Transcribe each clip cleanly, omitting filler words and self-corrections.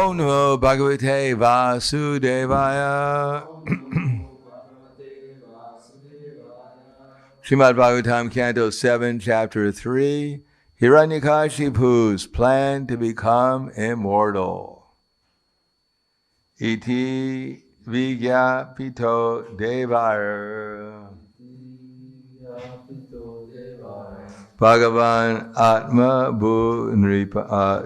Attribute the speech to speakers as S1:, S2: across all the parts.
S1: Om Namo Bhagavate Vasudevaya. Srimad Bhagavatam, Canto 7, Chapter 3, Hiranyakashipu's plan to become immortal. Iti Vigyapito Devara Bhagavan Atma Bu Nripa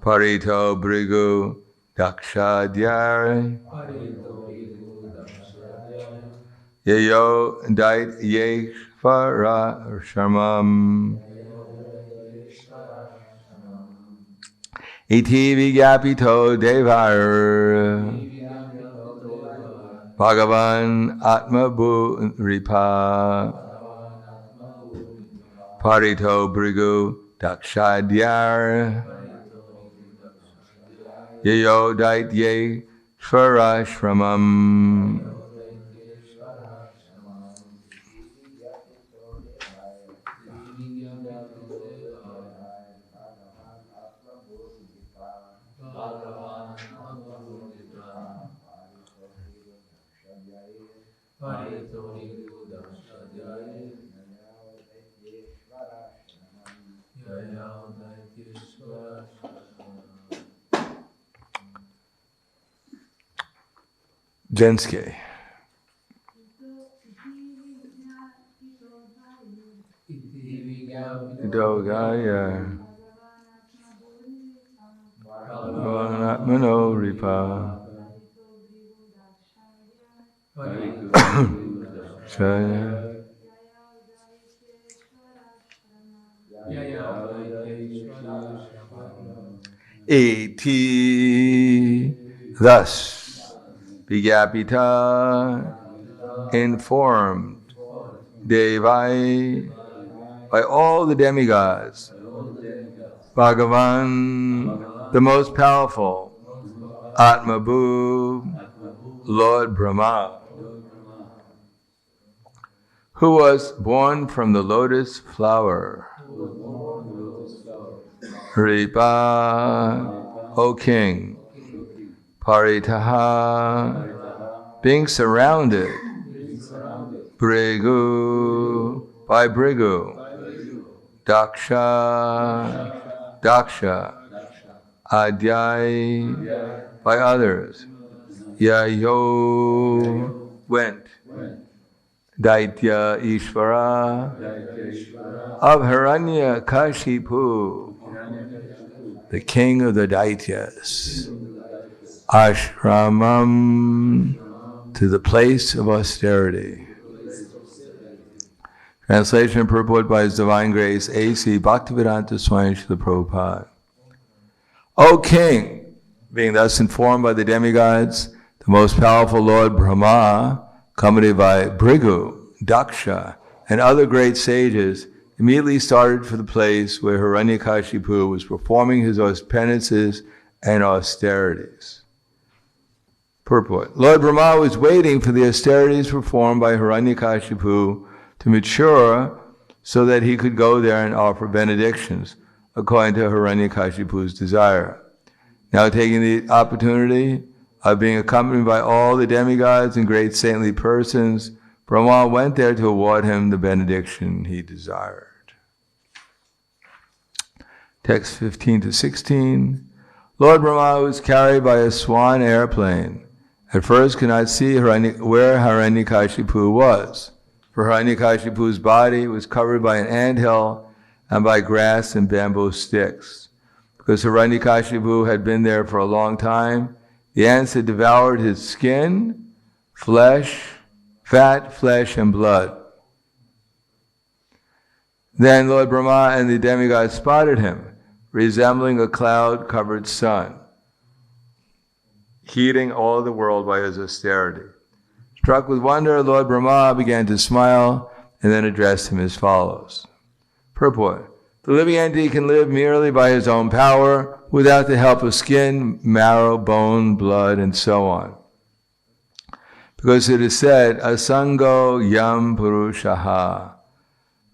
S1: Parito Brigu Dakshadhyare Yayo Dait Yeshvara Sharmam Iti Vigyapito Devar Bhagavan Atma Bu Ripa Parito Brigu Dakshadhyar Yayo Dait Yeshvara Shramam Jenske. Dogaya Mano Ripa Shaya Iti. Thus Vigyapita, informed, Devai, by all the demigods, Bhagavan, the most powerful, Atmabhu, Lord Brahma, who was born from the lotus flower. Ripa, O King, Paritaha, being surrounded, Brigu, by Brigu, Daksha, Adyai, by others, Yayo, went, Daitya Ishvara, of Hiranyakashipu, the king of the Daityas, Ashramam, to the place of austerity. Translation and purport by His Divine Grace, A.C. Bhaktivedanta Swami Srila Prabhupada. O King, being thus informed by the demigods, the most powerful Lord Brahma, accompanied by Brigu, Daksha, and other great sages, immediately started for the place where Hiranyakashipu was performing his penances and austerities. Purport. Lord Brahma was waiting for the austerities performed by Hiranyakashipu to mature so that he could go there and offer benedictions according to Hiranyakashipu's desire. Now taking the opportunity of being accompanied by all the demigods and great saintly persons, Brahma went there to award him the benediction he desired. Text 15 to 16. Lord Brahma was carried by a swan airplane. At first could not see where Hiranyakashipu was, for Hiranyakashipu's body was covered by an anthill and by grass and bamboo sticks. Because Hiranyakashipu had been there for a long time, the ants had devoured his skin, flesh, fat, flesh, and blood. Then Lord Brahma and the demigods spotted him, resembling a cloud-covered sun, heating all the world by his austerity. Struck with wonder, Lord Brahma began to smile and then addressed him as follows. Purport. The living entity can live merely by his own power, without the help of skin, marrow, bone, blood, and so on. Because it is said, Asango Yam Purushaha.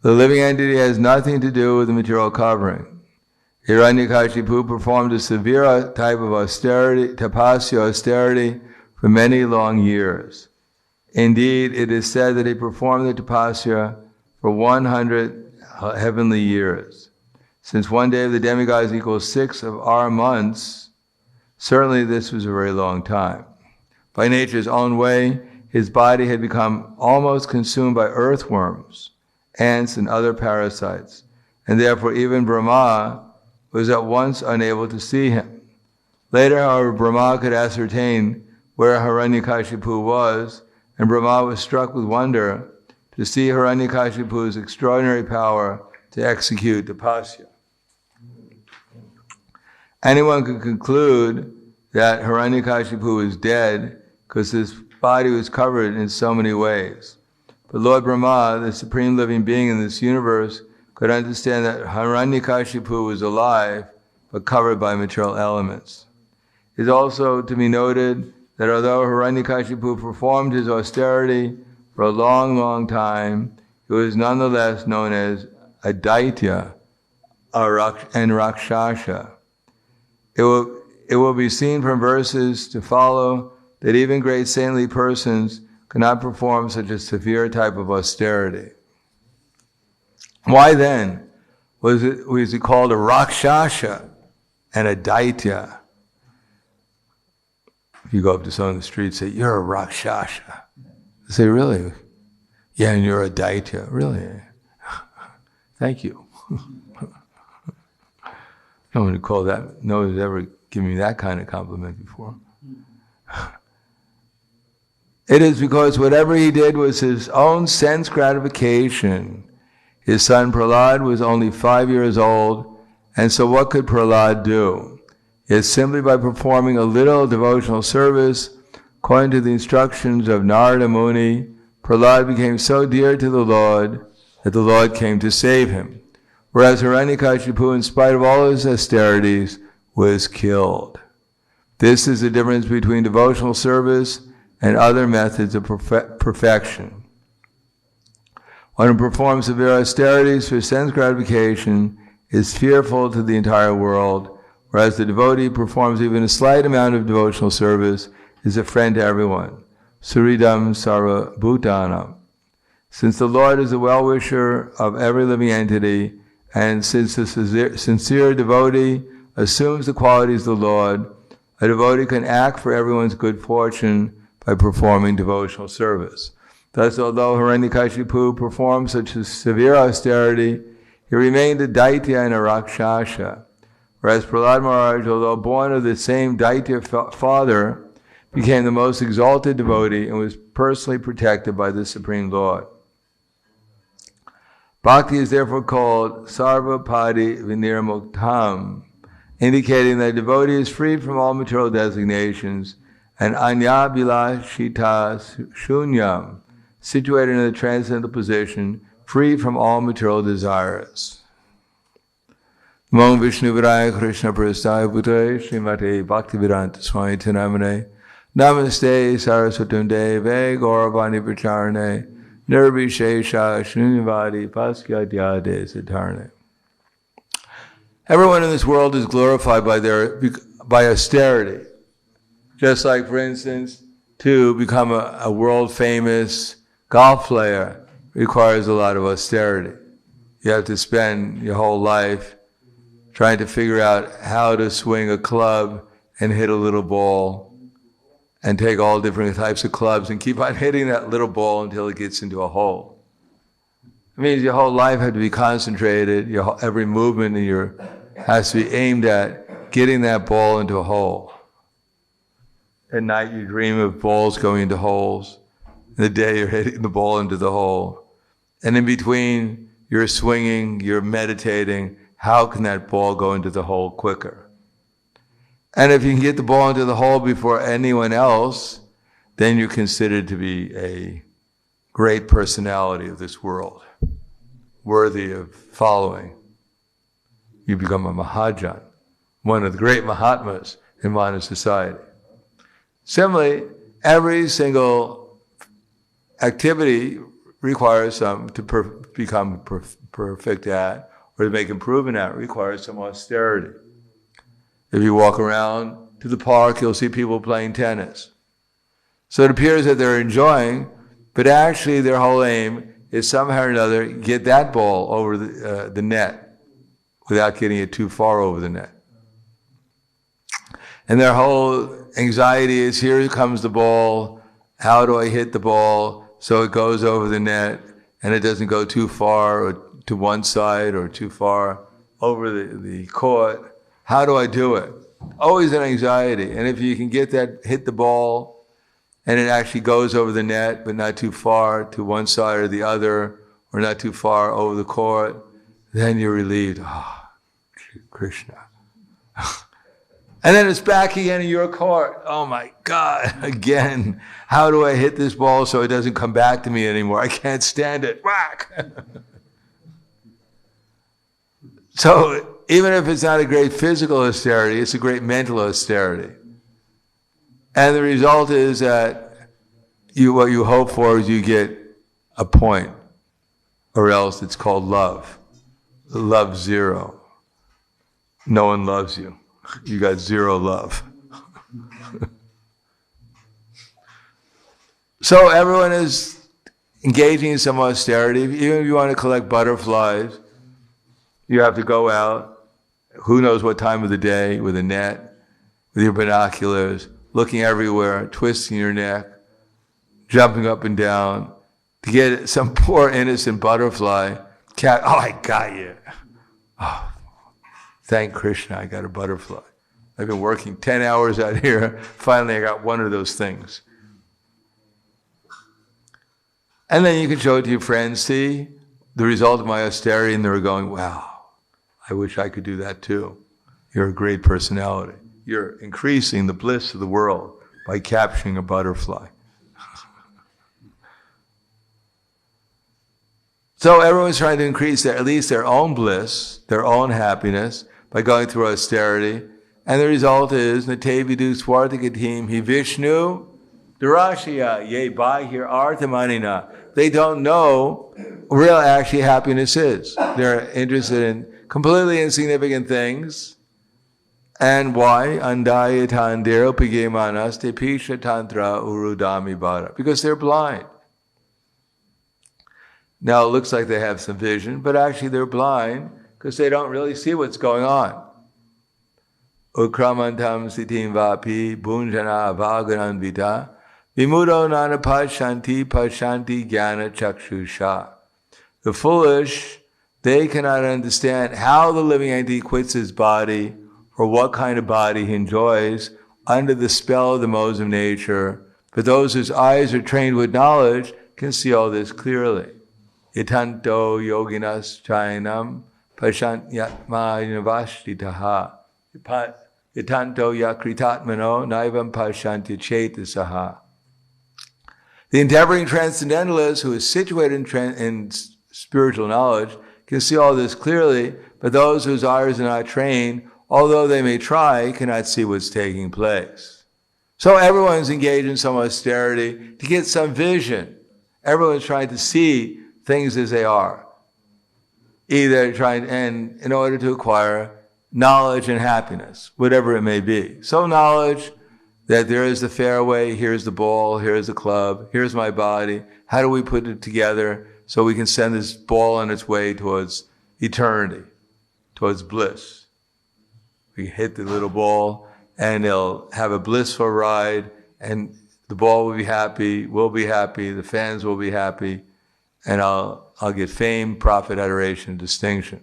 S1: The living entity has nothing to do with the material covering. Hiranyakashipu performed a severe type of austerity, tapasya austerity, for many long years. Indeed, it is said that he performed the tapasya for 100 heavenly years. Since one day of the demigods equals 6 of our months, certainly this was a very long time. By nature's own way, his body had become almost consumed by earthworms, ants, and other parasites, and therefore even Brahma was at once unable to see him. Later, however, Brahma could ascertain where Hiranyakashipu was, and Brahma was struck with wonder to see Hiranyakashipu's extraordinary power to execute tapasya. Anyone could conclude that Hiranyakashipu is dead because his body was covered in so many ways. But Lord Brahma, the supreme living being in this universe, could understand that Hiranyakashipu was alive but covered by material elements. It is also to be noted that although Hiranyakashipu performed his austerity for a long, long time, he was nonetheless known as a Daitya and Rakshasha. It will be seen from verses to follow that even great saintly persons cannot perform such a severe type of austerity. Why then was he called a Rakshasha and a Daitya? If you go up to someone on the street and say, "You're a Rakshasha," they say, "Really?" "Yeah, and you're a Daitya." "Really?" "Thank you." No one has ever given me that kind of compliment before. It is because whatever he did was his own sense gratification. His son Prahlad was only 5 years old, and so what could Prahlad do? Yet simply by performing a little devotional service, according to the instructions of Narada Muni, Prahlad became so dear to the Lord that the Lord came to save him. Whereas Hiranyakashipu, in spite of all his austerities, was killed. This is the difference between devotional service and other methods of perfection. One who performs severe austerities for sense gratification is fearful to the entire world, whereas the devotee who performs even a slight amount of devotional service is a friend to everyone. Suridam Sarva Bhutanam. Since the Lord is the well-wisher of every living entity, and since the sincere devotee assumes the qualities of the Lord, a devotee can act for everyone's good fortune by performing devotional service. Thus, although Hiranyakashipu performed such a severe austerity, he remained a Daitya and a Rakshasha. Whereas Prahlad Maharaj, although born of the same Daitya father, became the most exalted devotee and was personally protected by the Supreme Lord. Bhakti is therefore called Sarvapadi Vinirmuktam, indicating that a devotee is free from all material designations, and Anyabhilashita Shunyam, situated in a transcendental position, free from all material desires. Namo Vishnu Viraya Krishna Prasthaya Bhutale Srimate Bhaktivedanta Swami Tinamane Namaste Saraswatam Deve Gauravani Pracharane Nirvishesha Shunyavadi Paskyadyade Siddharne. Everyone in this world is glorified by austerity. Just like, for instance, to become a world-famous golf player requires a lot of austerity. You have to spend your whole life trying to figure out how to swing a club and hit a little ball, and take all different types of clubs and keep on hitting that little ball until it gets into a hole. It means your whole life had to be concentrated, every movement has to be aimed at getting that ball into a hole. At night you dream of balls going into holes. In the day you're hitting the ball into the hole. And in between you're swinging, you're meditating, how can that ball go into the hole quicker? And if you can get the ball into the hole before anyone else, then you're considered to be a great personality of this world, worthy of following. You become a Mahajan, one of the great Mahatmas in modern society. Similarly, every single activity requires some to become perfect at, or to make improvement at, requires some austerity. If you walk around to the park, you'll see people playing tennis. So it appears that they're enjoying, but actually their whole aim is somehow or another get that ball over the net without getting it too far over the net. And their whole anxiety is, here comes the ball, how do I hit the ball so it goes over the net and it doesn't go too far or to one side or too far over the court? How do I do it? Always an anxiety. And if you can get that, hit the ball, and it actually goes over the net, but not too far to one side or the other, or not too far over the court, then you're relieved. Ah, oh, Krishna. And then it's back again in your court. Oh my God, again. How do I hit this ball so it doesn't come back to me anymore? I can't stand it. Whack! So even if it's not a great physical austerity, it's a great mental austerity. And the result is that what you hope for is you get a point, or else it's called love. Love zero. No one loves you. You got zero love. So everyone is engaging in some austerity. Even if you want to collect butterflies, you have to go out, who knows what time of the day, with a net, with your binoculars, looking everywhere, twisting your neck, jumping up and down, to get some poor innocent butterfly. Oh, I got you. Oh, thank Krishna, I got a butterfly. I've been working 10 hours out here. Finally, I got one of those things. And then you can show it to your friends, see the result of my austerity, and they're going, wow, I wish I could do that too. You're a great personality. You're increasing the bliss of the world by capturing a butterfly. So everyone's trying to increase at least their own bliss, their own happiness, by going through austerity. And the result is, Natevidu Swartagatim Hi Vishnu Durashya Ye Bahir Arthamanina. They don't know what real actually happiness is. They're interested in completely insignificant things. And why? Andaya Tandero Pigemanas Te Pisha Tantra Urudami Bhara. Because they're blind. Now it looks like they have some vision, but actually they're blind because they don't really see what's going on. Ukramantam sitim vapi bunjana avagananvita vimudo nana pashanti jnana chakshusha. The foolish, they cannot understand how the living entity quits his body or what kind of body he enjoys under the spell of the modes of nature. But those whose eyes are trained with knowledge can see all this clearly. Itanto yoginas chayanam pashantyatma yunavashtitaha. Itanto yakritatmano naivam pashantya chetasaha. The endeavoring transcendentalist who is situated in spiritual knowledge can see all this clearly, but those whose eyes are not trained, although they may try, cannot see what's taking place. So everyone's engaged in some austerity to get some vision. Everyone's trying to see things as they are. Either trying, and in order to acquire knowledge and happiness, whatever it may be. So knowledge that there is the fairway, here's the ball, here's the club, here's my body. How do we put it together so we can send this ball on its way towards eternity, towards bliss? We hit the little ball and it'll have a blissful ride, and the ball will be happy, we'll be happy, the fans will be happy, and I'll get fame, profit, adoration, distinction.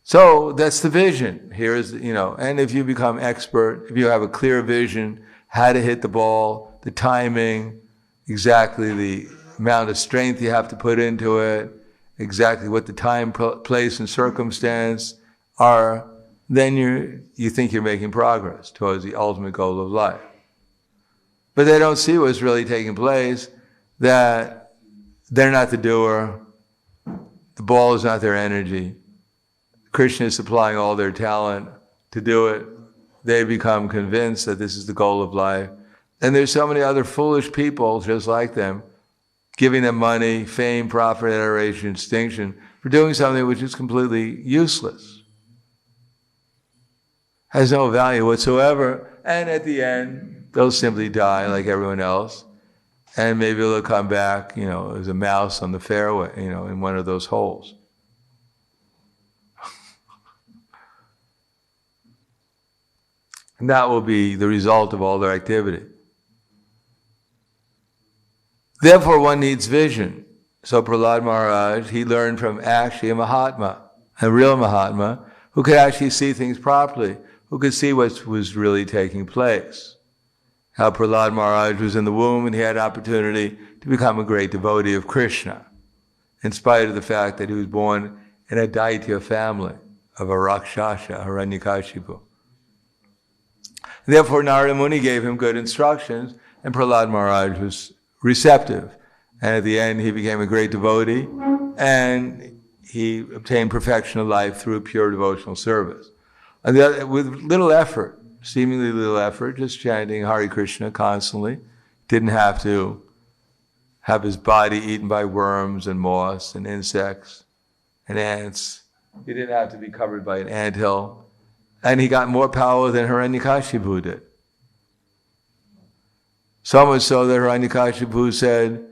S1: So that's the vision. Here is, and if you become expert, if you have a clear vision, how to hit the ball, the timing, exactly the amount of strength you have to put into it, exactly what the time, place, and circumstance are, then you think you're making progress towards the ultimate goal of life. But they don't see what's really taking place, that they're not the doer, the ball is not their energy. Krishna is supplying all their talent to do it. They become convinced that this is the goal of life. And there's so many other foolish people just like them, giving them money, fame, profit, adoration, distinction, for doing something which is completely useless, has no value whatsoever, and at the end, they'll simply die like everyone else, and maybe they'll come back, as a mouse on the fairway, in one of those holes. And that will be the result of all their activity. Therefore, one needs vision. So Prahlad Maharaj, he learned from actually a Mahatma, a real Mahatma, who could actually see things properly, who could see what was really taking place. How Prahlad Maharaj was in the womb and he had opportunity to become a great devotee of Krishna, in spite of the fact that he was born in a Daitya family of a Rakshasa, Hiranyakashipu. Therefore, Narada Muni gave him good instructions, and Prahlad Maharaj was receptive. And at the end, he became a great devotee, and he obtained perfection of life through pure devotional service. And with little effort, seemingly little effort, just chanting Hare Krishna constantly. Didn't have to have his body eaten by worms and moths and insects and ants. He didn't have to be covered by an anthill. And he got more power than Hiranyakashipu did. So much so that Hiranyakashipu said,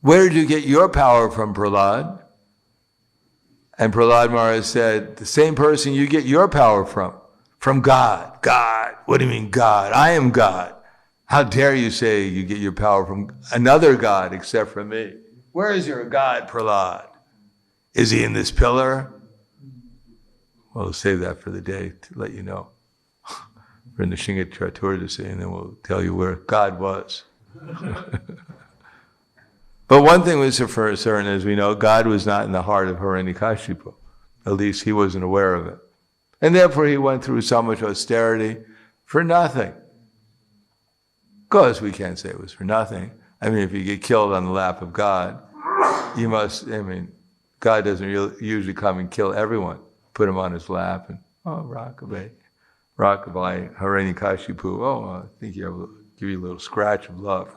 S1: "Where did you get your power from, Prahlad?" And Prahlad Maharaj said, "The same person you get your power from God." God, what do you mean God? I am God. How dare you say you get your power from another God except from me? Where is your God, Prahlad? Is he in this pillar? Well, we'll save that for the day to let you know. We're in the Shinga Chaturdashi, and then we'll tell you where God was. But one thing was for certain, as we know, God was not in the heart of Hiranyakashipu. At least he wasn't aware of it. And therefore he went through so much austerity for nothing. Of course, we can't say it was for nothing. I mean, if you get killed on the lap of God, God doesn't usually come and kill everyone. Put him on his lap and, rockabye, Hiranyakashipu, I think I'll give you a little scratch of love.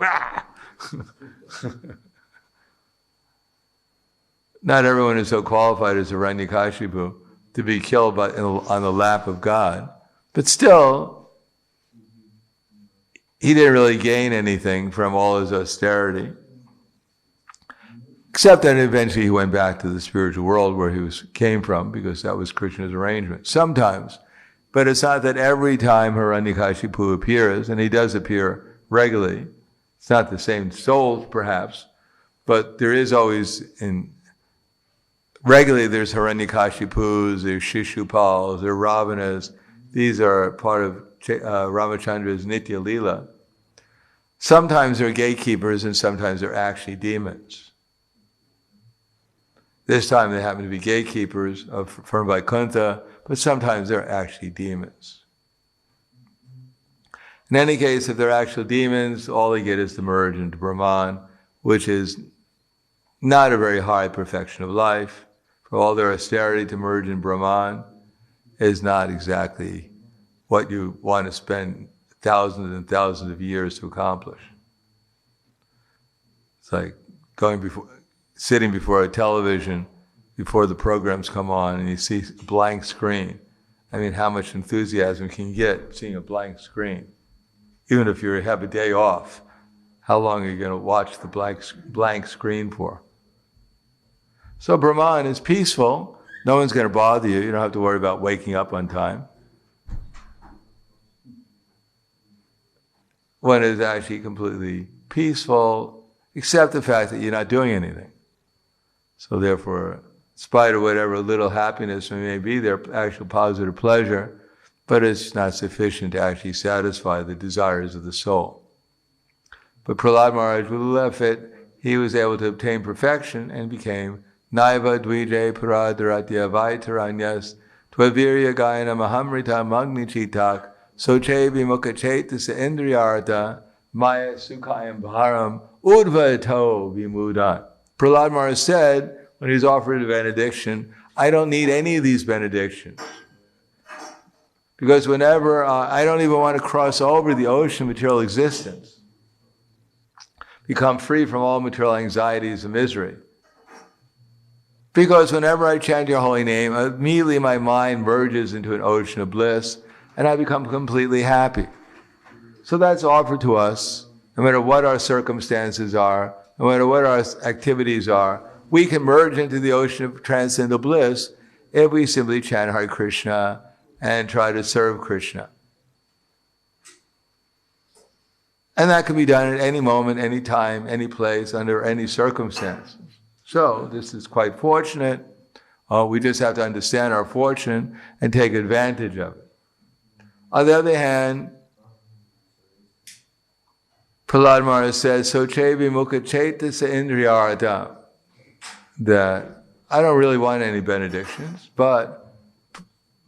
S1: Not everyone is so qualified as Hiranyakashipu to be killed on the lap of God. But still, he didn't really gain anything from all his austerity. Except that eventually he went back to the spiritual world where he came from, because that was Krishna's arrangement. Sometimes. But it's not that every time Hiranyakashipu appears, and he does appear regularly. It's not the same souls, perhaps, but there is always regularly there's Hiranyakashipus, there's Shishupals, there's Ravanas. These are part of Ramachandra's Nitya Leela. Sometimes they're gatekeepers and sometimes they're actually demons. This time they happen to be gatekeepers from Vaikuntha, but sometimes they're actually demons. In any case, if they're actual demons, all they get is to merge into Brahman, which is not a very high perfection of life. For all their austerity, to merge in Brahman is not exactly what you want to spend thousands and thousands of years to accomplish. It's like sitting before a television before the programs come on and you see a blank screen. I mean, how much enthusiasm can you get seeing a blank screen? Even if you have a day off, how long are you going to watch the blank screen for? So Brahman is peaceful. No one's going to bother you. You don't have to worry about waking up on time. One is actually completely peaceful, except the fact that you're not doing anything. So therefore, in spite of whatever little happiness may be there, actual positive pleasure, but it's not sufficient to actually satisfy the desires of the soul. But Prahlad Maharaj, with a left it, he was able to obtain perfection and became Naiva Dvije Paradaratya Vaitaranyas Tvavirya Gayana Mahamrita Magni Chitak Soche Vimukachetasa Indriyarta Maya Sukhayam Bharam Udvato Vimudan. Prahlad Maharaj said, when he was offered a benediction, I don't need any of these benedictions. Because whenever, I don't even want to cross over the ocean of material existence, become free from all material anxieties and misery. Because whenever I chant your holy name, immediately my mind merges into an ocean of bliss, and I become completely happy. So that's offered to us, no matter what our circumstances are, no matter what our activities are, we can merge into the ocean of transcendental bliss if we simply chant Hare Krishna and try to serve Krishna. And that can be done at any moment, any time, any place, under any circumstances. So this is quite fortunate. We just have to understand our fortune and take advantage of it. On the other hand, Prahlad Maharaj says, Sochevi mukha chaitasa indriyarata, that I don't really want any benedictions, but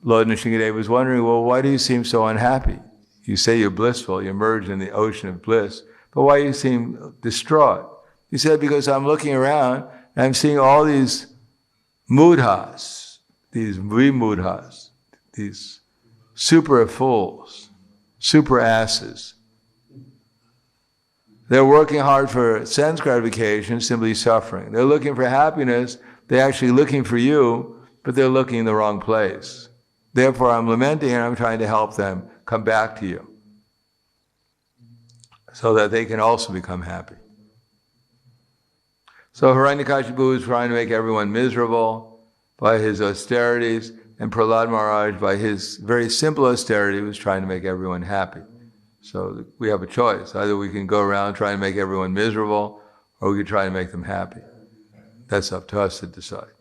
S1: Lord Nrsimhadev was wondering, well, why do you seem so unhappy? You say you're blissful, you're merged in the ocean of bliss, but why do you seem distraught? He said, because I'm looking around and I'm seeing all these mudhas, these vimudhas, these super fools, super asses. They're working hard for sense gratification, simply suffering. They're looking for happiness, they're actually looking for you, but they're looking in the wrong place. Therefore, I'm lamenting and I'm trying to help them come back to you so that they can also become happy. So Hiranyakashipu is trying to make everyone miserable by his austerities, and Prahlad Maharaj, by his very simple austerity, was trying to make everyone happy. So we have a choice. Either we can go around trying to make everyone miserable, or we can try to make them happy. That's up to us to decide.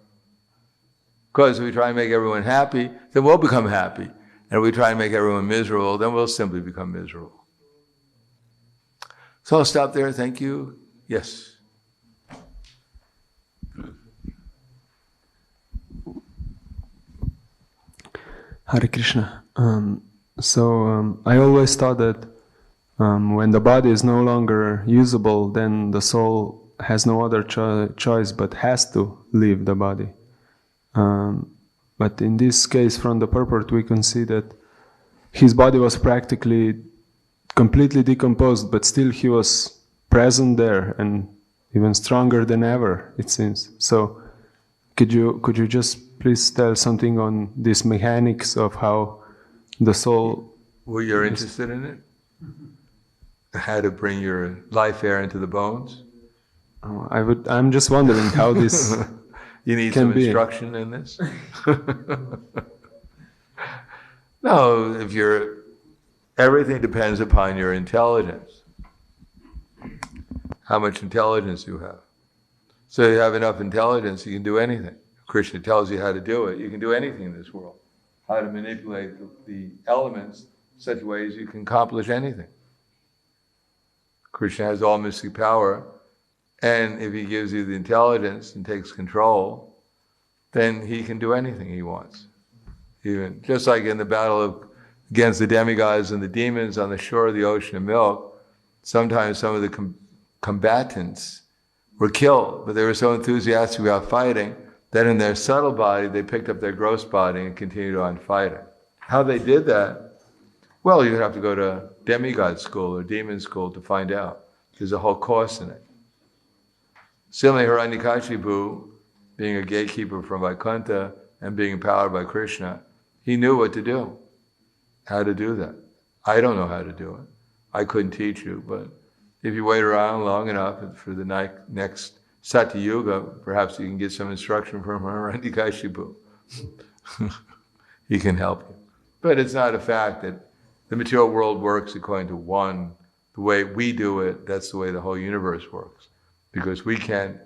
S1: Because if we try and make everyone happy, then we'll become happy. And if we try and make everyone miserable, then we'll simply become miserable. So I'll stop there. Thank you. Yes.
S2: Hare Krishna. I always thought that when the body is no longer usable, then the soul has no other choice but has to leave the body. But in this case, from the purport, we can see that his body was practically completely decomposed, but still he was present there and even stronger than ever, it seems. So could you just please tell something on these mechanics of how the soul...
S1: Well, you're interested in it? How to bring your life air into the bones?
S2: I'm just wondering how this...
S1: You need some instruction in this? No, everything depends upon your intelligence. How much intelligence you have. So you have enough intelligence, you can do anything. Krishna tells you how to do it. You can do anything in this world. How to manipulate the elements in such ways you can accomplish anything. Krishna has all mystic power, and if he gives you the intelligence and takes control, then he can do anything he wants. Even just like in the battle against the demigods and the demons on the shore of the ocean of milk, sometimes some of the combatants were killed, but they were so enthusiastic about fighting that in their subtle body they picked up their gross body and continued on fighting. How they did that? Well, you'd have to go to demigod school or demon school to find out. There's a whole course in it. Similarly, Hiranyakashipu, being a gatekeeper from Vaikuntha and being empowered by Krishna, he knew what to do, how to do that. I don't know how to do it. I couldn't teach you, but if you wait around long enough for the next Satya Yuga, perhaps you can get some instruction from Hiranyakashipu. He can help you. But it's not a fact that the material world works according to the way we do it, that's the way the whole universe works. Because we can't,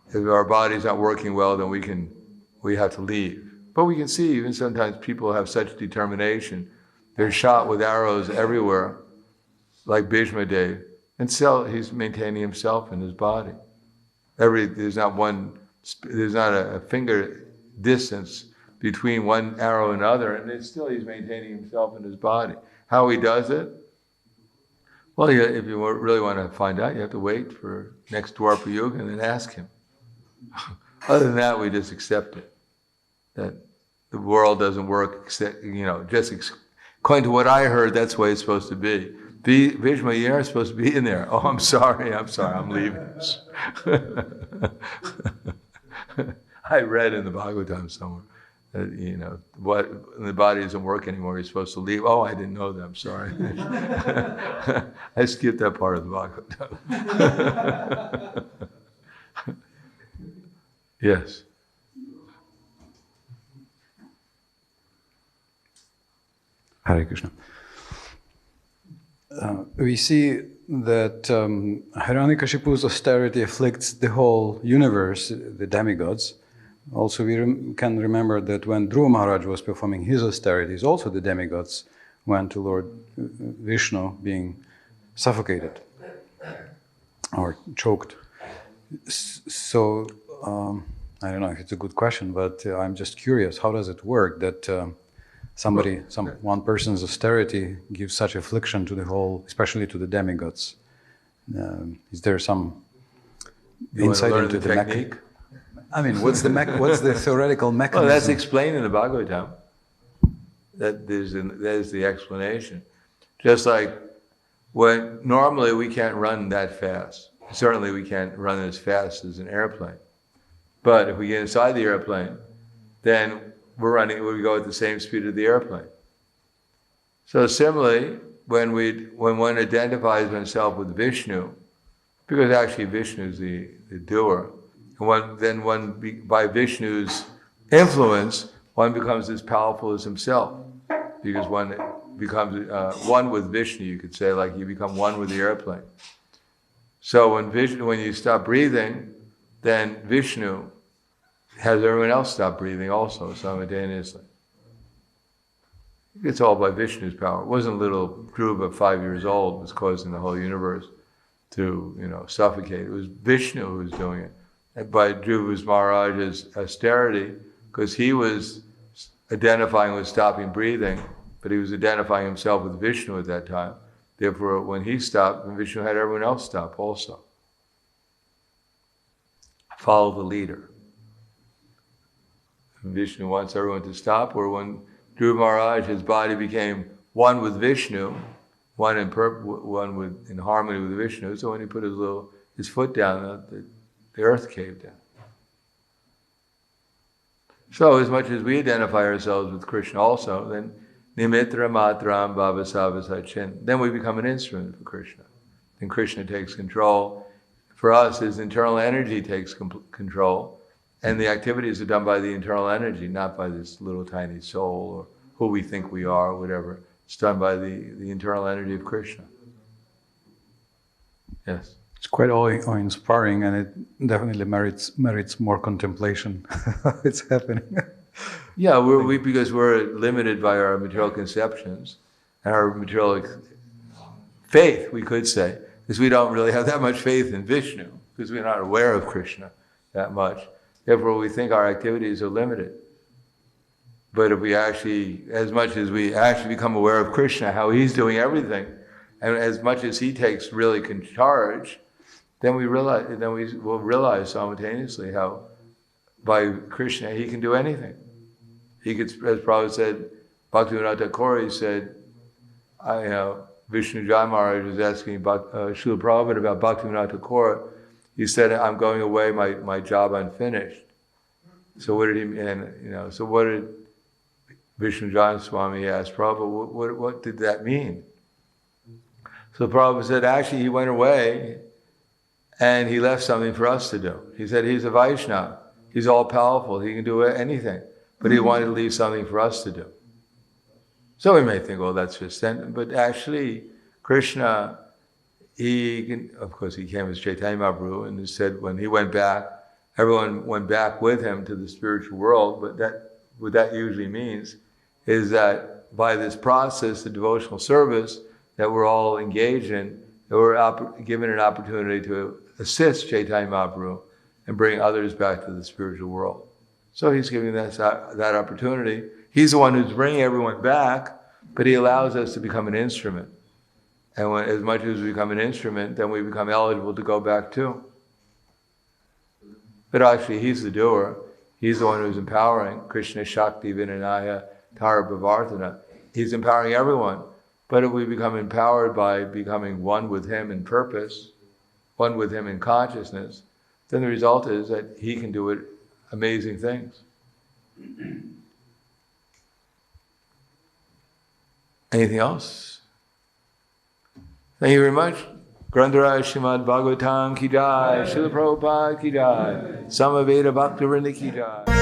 S1: if our body's not working well, then we have to leave. But we can see even sometimes people have such determination, they're shot with arrows everywhere, like Bhishma Dev, and still he's maintaining himself in his body. There's not a finger distance between one arrow and another, and he's maintaining himself in his body. How he does it? Well, if you really want to find out, you have to wait for next Dwapara Yuga and then ask him. Other than that, we just accept it. That the world doesn't work, just according to what I heard, that's the way it's supposed to be. Bhishma, you're supposed to be in there. Oh, I'm sorry, I'm leaving. I read in the Bhagavatam somewhere that, what the body doesn't work anymore, you're supposed to leave. Oh, I didn't know that, I'm sorry. I skipped that part of the Bhagavatam. Yes.
S3: Hare Krishna. We see that Hiranyakashipu's austerity afflicts the whole universe, the demigods. Also, we can remember that when Dhruva Maharaj was performing his austerities, also the demigods went to Lord Vishnu being suffocated or choked. So, I don't know if it's a good question, but I'm just curious, how does it work that one person's austerity gives such affliction to the whole, especially to the demigods? Is there some insight into the technique? I mean, what's the theoretical mechanism?
S1: Well, that's explained in the Bhagavatam. That is the explanation. Just like when normally we can't run that fast. Certainly we can't run as fast as an airplane. But if we get inside the airplane, then we go at the same speed of the airplane. So similarly, when one identifies oneself with Vishnu, because actually Vishnu is the doer, and by Vishnu's influence, one becomes as powerful as himself, because one becomes one with Vishnu, you could say, like you become one with the airplane. So when you stop breathing, then Vishnu has everyone else stop breathing also simultaneously. It's all by Vishnu's power. It wasn't a little group of 5 years old was causing the whole universe to suffocate. It was Vishnu who was doing it. And by Dhruva Maharaj's austerity, because he was identifying with stopping breathing, but he was identifying himself with Vishnu at that time. Therefore, when he stopped, Vishnu had everyone else stop also. Follow the leader. Vishnu wants everyone to stop, or when Dhruva Maharaj, his body became one with Vishnu, one in harmony with Vishnu, so when he put his foot down, the earth caved in. So as much as we identify ourselves with Krishna also, then Nimitra Matram Bhavasavasachin, then we become an instrument for Krishna. Then Krishna takes control. For us, his internal energy takes control, and the activities are done by the internal energy, not by this little tiny soul or who we think we are, or whatever. It's done by the internal energy of Krishna. Yes.
S3: It's quite awe-inspiring, and it definitely merits more contemplation. It's happening.
S1: Yeah, because we're limited by our material conceptions and our material faith, we could say, because we don't really have that much faith in Vishnu, because we're not aware of Krishna that much. Therefore, we think our activities are limited. But if we as much as we actually become aware of Krishna, how he's doing everything, and as much as he takes really charge, then we will realize simultaneously how by Krishna he can do anything. He could, as Prabhupada said, Bhaktivinoda Thakur said, Vishnu Jai Maharaj was asking Srila Prabhupada about Bhaktivinoda Thakur. He said, "I'm going away, my job unfinished." So what did he mean? So what did Vishnu Jai Swami ask Prabhupada? What did that mean? So Prabhupada said, actually, he went away and he left something for us to do. He said he's a Vaishnava. He's all powerful. He can do anything. But he wanted to leave something for us to do. So we may think, well, that's just then. But actually, Krishna, of course, he came as Chaitanya Mahaprabhu, and he said when he went back, everyone went back with him to the spiritual world. But what that usually means is that by this process, the devotional service that we're all engaged in, that we're given an opportunity to assist Chaitanya Mahaprabhu and bring others back to the spiritual world. So he's giving us that opportunity. He's the one who's bringing everyone back, but he allows us to become an instrument. And as much as we become an instrument, then we become eligible to go back too. But actually, he's the doer. He's the one who's empowering. Krishna Shakti Vinanaya Tara Bhavartana. He's empowering everyone. But if we become empowered by becoming one with him in purpose, one with him in consciousness, then the result is that he can do it amazing things. Anything else? Thank you very much. Grandharaj Srimad Bhagavatam ki jai, Srila Prabhupada ki jai, Samaveda Bhaktivinoda ki jai.